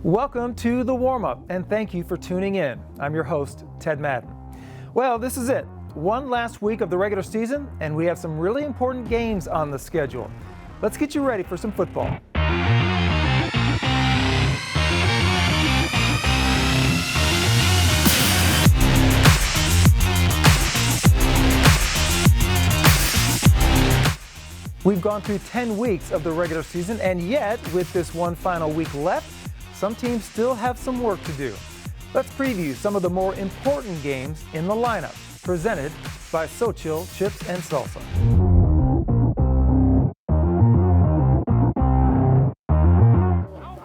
Welcome to the Warmup, and thank you for tuning in. I'm your host, Ted Madden. Well, this is it. One last week of the regular season, and we have some really important games on the schedule. Let's get you ready for some football. We've gone through 10 weeks of the regular season, and yet, with this one final week left, some teams still have some work to do. Let's preview some of the more important games in the lineup, presented by Xochitl Chips and Salsa.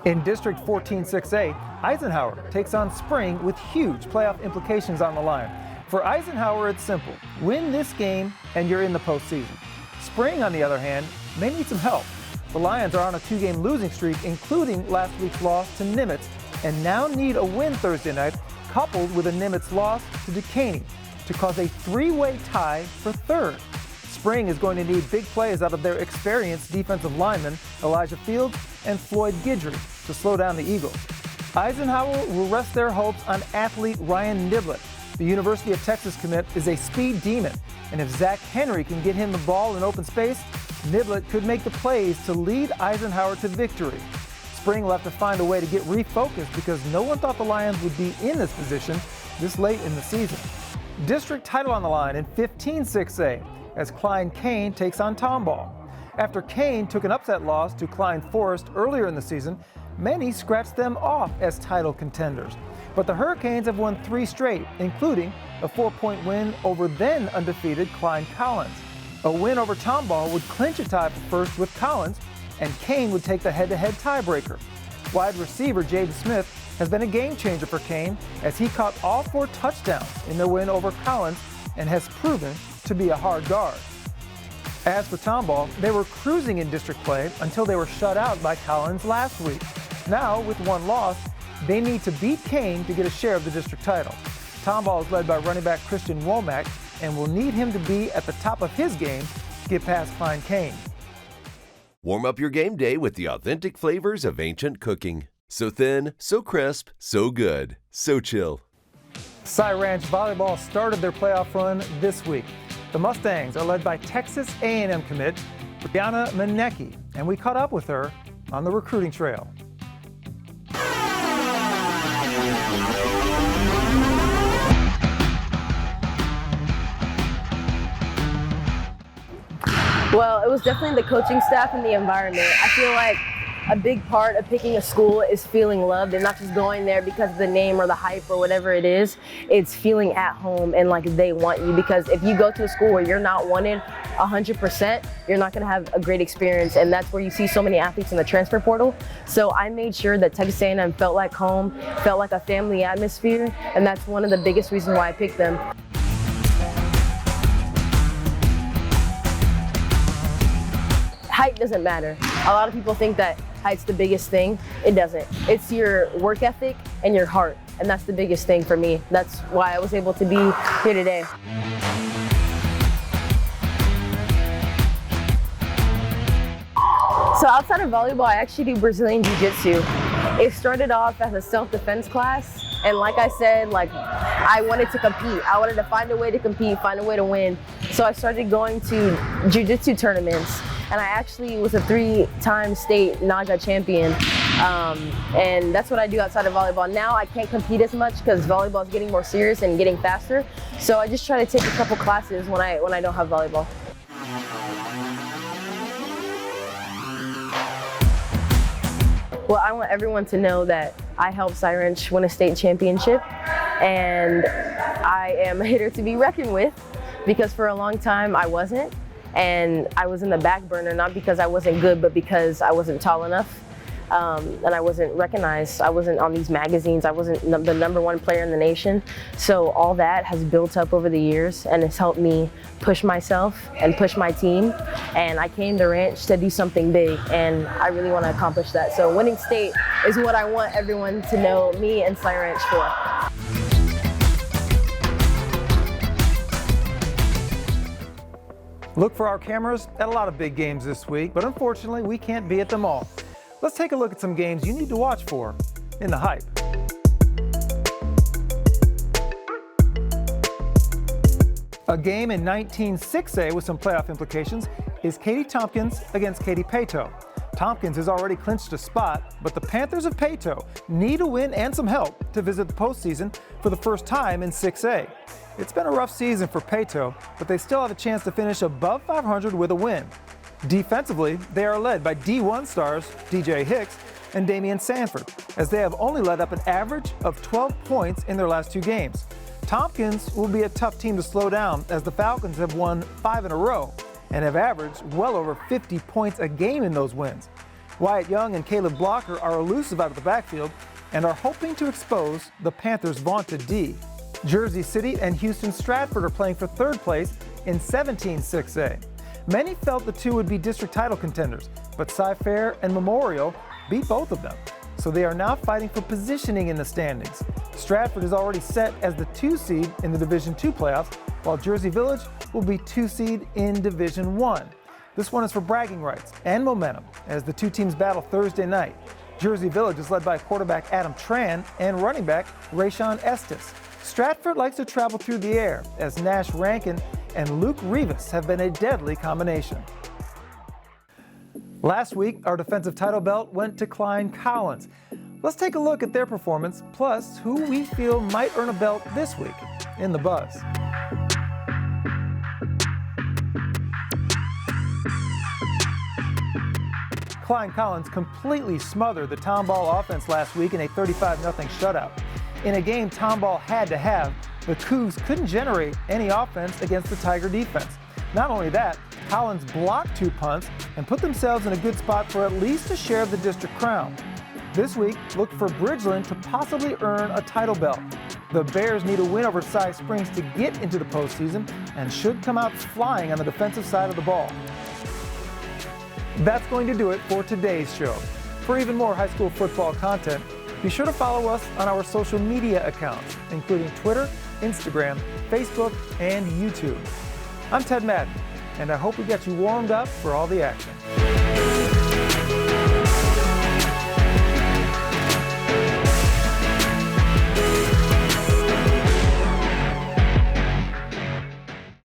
In District 14-6A, Eisenhower takes on Spring with huge playoff implications on the line. For Eisenhower, it's simple. Win this game and you're in the postseason. Spring, on the other hand, may need some help. The Lions are on a 2-game losing streak, including last week's loss to Nimitz, and now need a win Thursday night, coupled with a Nimitz loss to Cain, to cause a 3-way tie for third. Spring is going to need big plays out of their experienced defensive linemen, Elijah Fields and Floyd Guidry, to slow down the Eagles. Eisenhower will rest their hopes on athlete Ryan Niblett. The University of Texas commit is a speed demon, and if Zach Henry can get him the ball in open space, Niblett could make the plays to lead Eisenhower to victory. Spring will have to find a way to get refocused because no one thought the Lions would be in this position this late in the season. District title on the line in 15-6A as Cain takes on Tomball. After Cain took an upset loss to Klein Forest earlier in the season, many scratched them off as title contenders. But the Hurricanes have won 3 straight, including a 4-point win over then undefeated Klein Collins. A win over Tomball would clinch a tie for first with Collins, and Cain would take the head-to-head tiebreaker. Wide receiver James Smith has been a game changer for Cain as he caught all 4 touchdowns in their win over Collins and has proven to be a hard guard. As for Tomball, they were cruising in district play until they were shut out by Collins last week. Now, with 1 loss, they need to beat Cain to get a share of the district title. Tomball is led by running back Christian Womack and will need him to be at the top of his game to get past Cain. Warm up your game day with the authentic flavors of ancient cooking. So thin, so crisp, so good. So chill. Cy Ranch Volleyball started their playoff run this week. The Mustangs are led by Texas A&M commit Bianna Muoneke, and we caught up with her on the recruiting trail. Well, it was definitely the coaching staff and the environment. I feel like a big part of picking a school is feeling loved and not just going there because of the name or the hype or whatever it is. It's feeling at home and like they want you, because if you go to a school where you're not wanted 100%, you're not going to have a great experience, and that's where you see so many athletes in the transfer portal. So I made sure that Texas A&M felt like home, felt like a family atmosphere, and that's one of the biggest reasons why I picked them. Height doesn't matter. A lot of people think that height's the biggest thing. It doesn't. It's your work ethic and your heart, and that's the biggest thing for me. That's why I was able to be here today. So outside of volleyball, I actually do Brazilian Jiu-Jitsu. It started off as a self-defense class, and like I said, I wanted to compete. I wanted to find a way to compete, find a way to win. So I started going to Jiu-Jitsu tournaments, and I actually was a 3-time state Naga champion. And that's what I do outside of volleyball. Now I can't compete as much because volleyball is getting more serious and getting faster. So I just try to take a couple classes when I don't have volleyball. Well, I want everyone to know that I helped Cy Ranch win a state championship, and I am a hitter to be reckoned with, because for a long time I wasn't, and I was in the back burner, not because I wasn't good, but because I wasn't tall enough, and I wasn't recognized. I wasn't on these magazines. I wasn't the #1 player in the nation. So all that has built up over the years, and it's helped me push myself and push my team. And I came to Ranch to do something big, and I really want to accomplish that. So winning state is what I want everyone to know me and Cy Ranch for. Look for our cameras at a lot of big games this week, but unfortunately we can't be at them all. Let's take a look at some games you need to watch for in the hype. A game in 19-6A with some playoff implications is Katy Tompkins against Katy Paetow. Tompkins has already clinched a spot, but the Panthers of Paetow need a win and some help to visit the postseason for the first time in 6A. It's been a rough season for Paetow, but they still have a chance to finish above 500 with a win. Defensively, they are led by D1 stars DJ Hicks and Damian Sanford, as they have only let up an average of 12 points in their last 2 games. Tompkins will be a tough team to slow down, as the Falcons have won 5 in a row and have averaged well over 50 points a game in those wins. Wyatt Young and Caleb Blocker are elusive out of the backfield and are hoping to expose the Panthers' vaunted D. Jersey City and Houston Stratford are playing for 3rd place in 17-6A. Many felt the two would be district title contenders, but Cy-Fair and Memorial beat both of them, so they are now fighting for positioning in the standings. Stratford is already set as the 2 seed in the Division II playoffs, while Jersey Village will be 2 seed in Division I. This one is for bragging rights and momentum as the 2 teams battle Thursday night. Jersey Village is led by quarterback Adam Tran and running back Rayshawn Estes. Stratford likes to travel through the air, as Nash Rankin and Luke Rivas have been a deadly combination. Last week, our defensive title belt went to Klein Collins. Let's take a look at their performance, plus who we feel might earn a belt this week in the Buzz. Klein Collins completely smothered the Tomball offense last week in a 35-0 shutout. In a game Tomball had to have, the Cougs couldn't generate any offense against the Tiger defense. Not only that, Collins blocked 2 punts and put themselves in a good spot for at least a share of the district crown. This week, look for Bridgeland to possibly earn a title belt. The Bears need a win over Cy Springs to get into the postseason and should come out flying on the defensive side of the ball. That's going to do it for today's show. For even more high school football content, be sure to follow us on our social media accounts, including Twitter, Instagram, Facebook, and YouTube. I'm Ted Madden, and I hope we got you warmed up for all the action.